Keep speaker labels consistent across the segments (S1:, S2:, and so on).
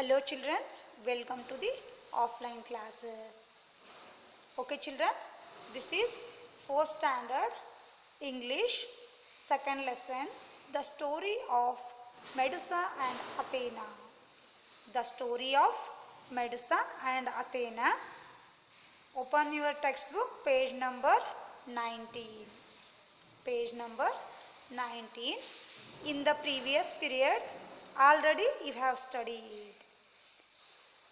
S1: Hello children, welcome to the offline classes. Okay children, this is 4th standard English second lesson, the story of Medusa and Athena. The story of Medusa and Athena. Open your textbook, page number 19. Page number 19. In the previous period, already you have studied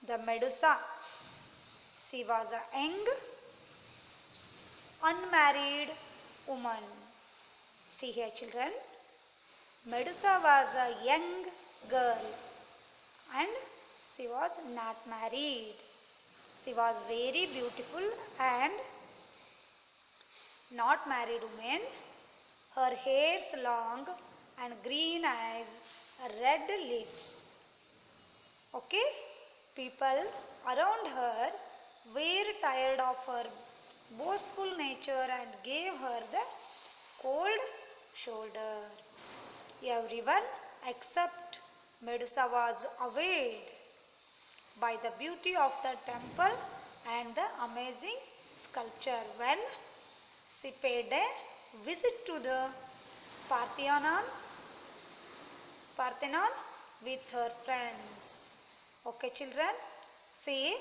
S1: the Medusa. She was a young, unmarried woman. See here children, Medusa was a young girl and she was not married. She was very beautiful and not married woman. Her hair's long and green eyes, red lips. Okay? People around her were tired of her boastful nature and gave her the cold shoulder. Everyone except Medusa was awed by the beauty of the temple and the amazing sculpture. When she paid a visit to the Parthenon with her friends. Okay children, see,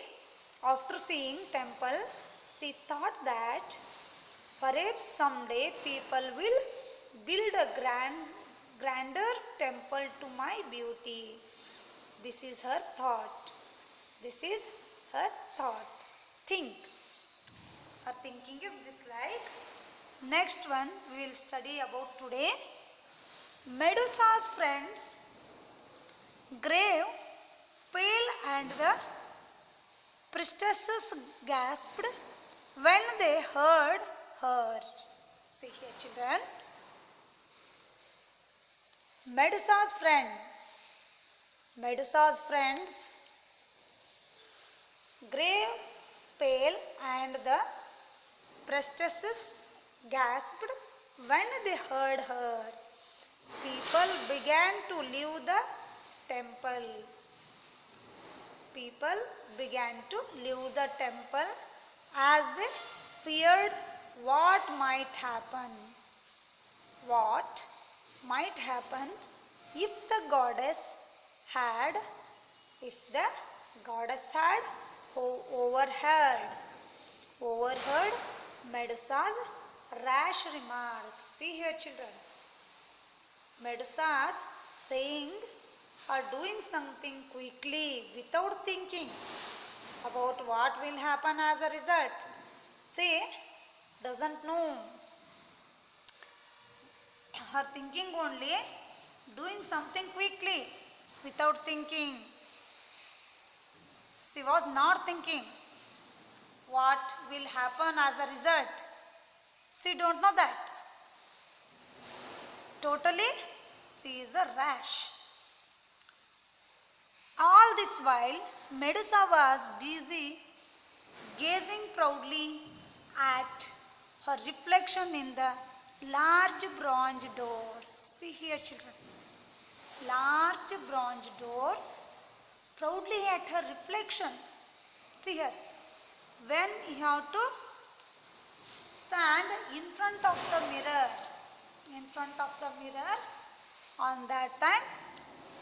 S1: after seeing temple, she thought that perhaps someday people will build a grander temple to my beauty. This is her thought. This is her thought. Think. Her thinking is this like. Next one we will study about today. Medusa's friends, grave, pale and the priestesses gasped when they heard her. See here children. Medusa's friends, grave, pale and the priestesses gasped when they heard her. People began to leave the temple. People began to leave the temple as they feared what might happen. What might happen if the goddess had overheard Medusa's rash remarks. See here children. Medusa's saying or doing something quickly without thinking about what will happen as a result. She doesn't know. Her thinking only, doing something quickly without thinking. She was not thinking what will happen as a result. She don't know that. Totally, she is a rash. All this while, Medusa was busy gazing proudly at her reflection in the large bronze doors. See here children. Large bronze doors, proudly at her reflection. See here. When you have to stand in front of the mirror, on that time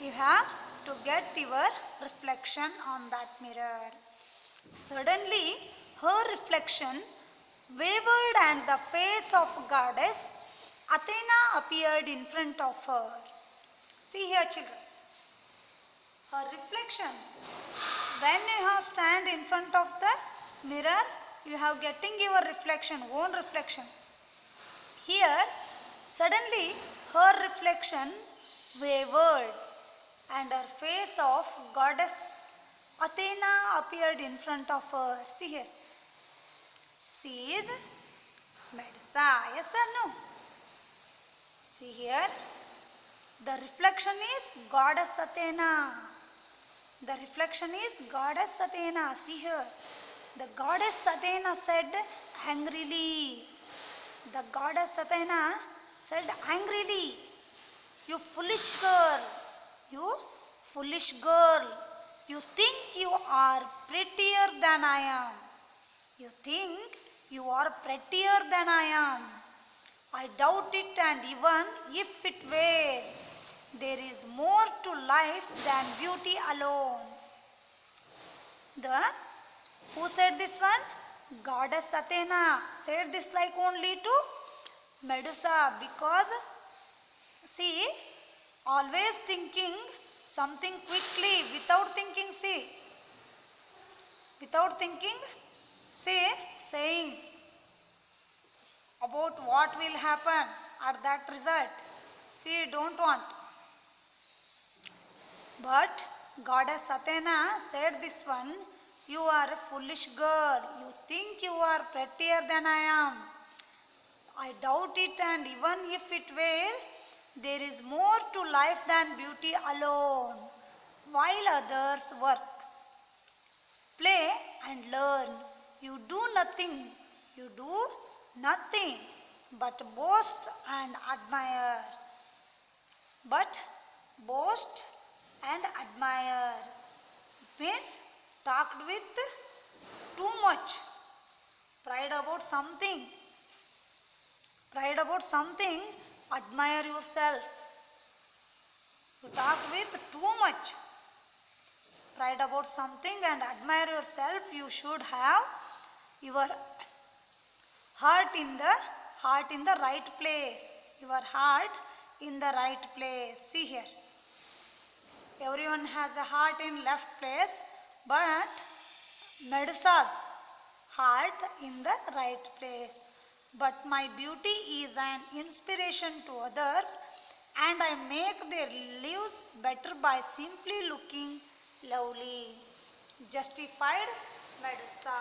S1: you have to get your reflection on that mirror. Suddenly her reflection wavered and the face of goddess Athena appeared in front of her. See here children. Her reflection. When you have stand in front of the mirror, you have getting your reflection, own reflection. Here suddenly her reflection wavered and her face of goddess Athena appeared in front of her. See here. She is Medusa. Yes or no? See here. The reflection is goddess Athena. The reflection is goddess Athena. See here. The goddess Athena said angrily. The goddess Athena said angrily, "You foolish girl. You foolish girl. You think you are prettier than I am. You think you are prettier than I am. I doubt it, and even if it were, there is more to life than beauty alone. Who said this one? Goddess Athena said this like only to Medusa, because see, always thinking something quickly without thinking, saying about what will happen at that result. See, don't want. But Goddess Athena said this one, you are a foolish girl. You think you are prettier than I am. I doubt it, and even if it were, there is more to life than beauty alone. While others work, play and learn, you do nothing but boast and admire. But boast and admire. It means talked with too much. Pride about something. Admire yourself. You talked with too much. Pride about something and admire yourself. You should have your heart in the right place. Your heart in the right place. See here. Everyone has a heart in left place, but Medusa's heart in the right place. But my beauty is an inspiration to others, and I make their lives better by simply looking lovely. Justified Medusa.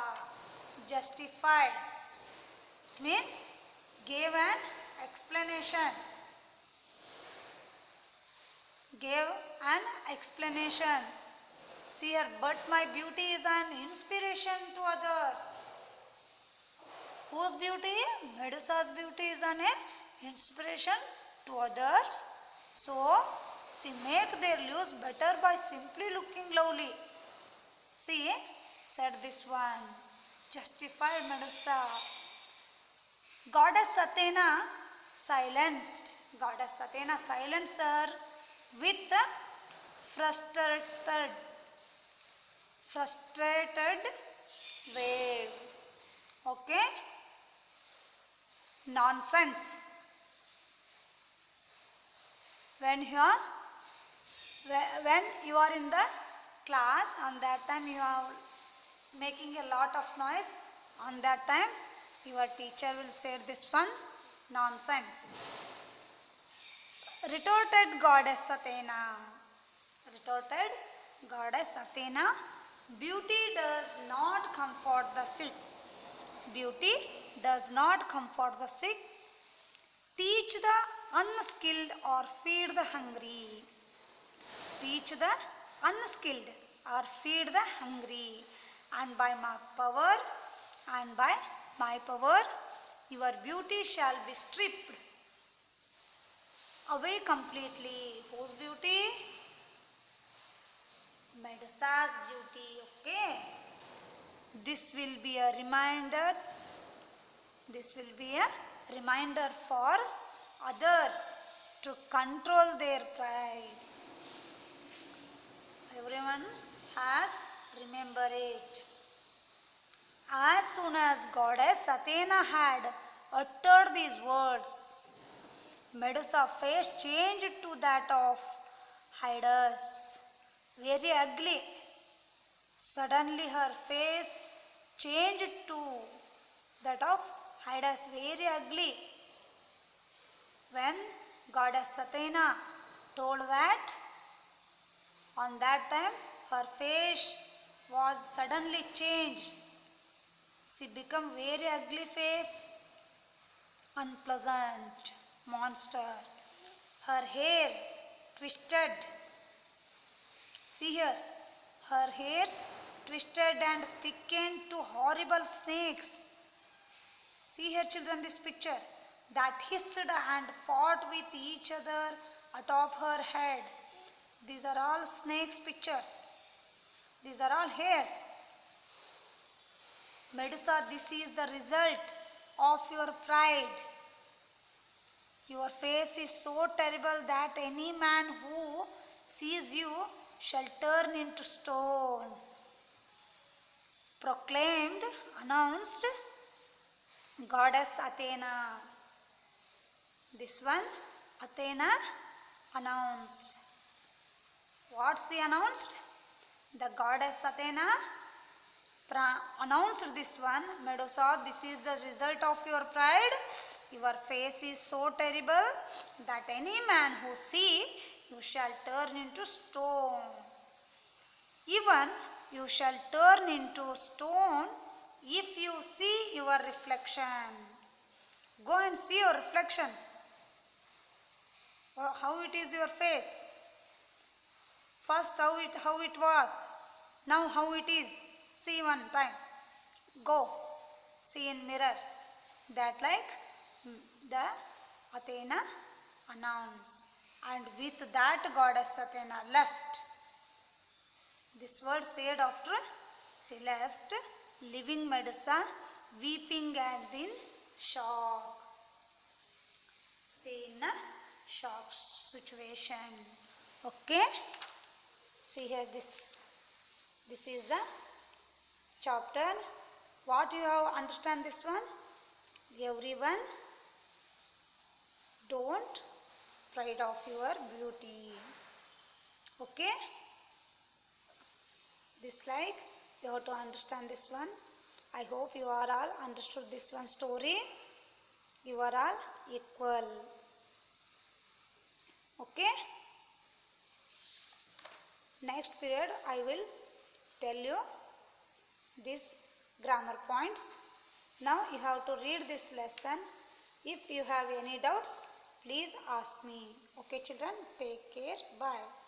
S1: Justified means gave an explanation. See here, but my beauty is an inspiration to others. Whose beauty? Medusa's beauty is an inspiration to others. So, she make their lives better by simply looking lovely. See, said this one. Justified Medusa. Goddess Athena silenced her with a frustrated wave. Okay? Nonsense. When you are in the class, on that time you are making a lot of noise. On that time, your teacher will say this one, nonsense. Retorted Goddess Athena. Beauty does not comfort the sick. Teach the unskilled or feed the hungry. And by my power, your beauty shall be stripped away completely. Whose beauty? Medusa's beauty. Okay. This will be a reminder for others to control their pride. Everyone has remembered it. As soon as Goddess Athena had uttered these words, Medusa's face changed to that of Hades. Very ugly. Suddenly her face changed to that of Hades. Very ugly. When Goddess Athena told that, on that time her face was suddenly changed. She became very ugly face, unpleasant monster. Her hair twisted. See here, her hairs twisted and thickened to horrible snakes. See here children, this picture, that hissed and fought with each other atop her head. These are all snakes pictures. These are all hairs. Medusa, this is the result of your pride. Your face is so terrible that any man who sees you shall turn into stone. Proclaimed, announced Goddess Athena. This one, Athena announced. What she announced? The Goddess Athena announced this one. Medusa, this is the result of your pride. Your face is so terrible that any man who see you shall turn into stone. Even you shall turn into stone if you see your reflection. Go and see your reflection. How it is your face. First how it was. Now how it is. See one time. Go. See in mirror. That like the Athena announced. And with that Goddess Athena left. This word said after she left, leaving Medusa weeping and in shock. See in a shock situation. Okay. See here this is the chapter. What you have understand this one? Everyone, don't pride of your beauty. Okay. This like you have to understand this one. I hope you are all understood this one story. You are all equal. Okay. Next period I will tell you these grammar points. Now you have to read this lesson. If you have any doubts, please ask me. Okay children, take care. Bye.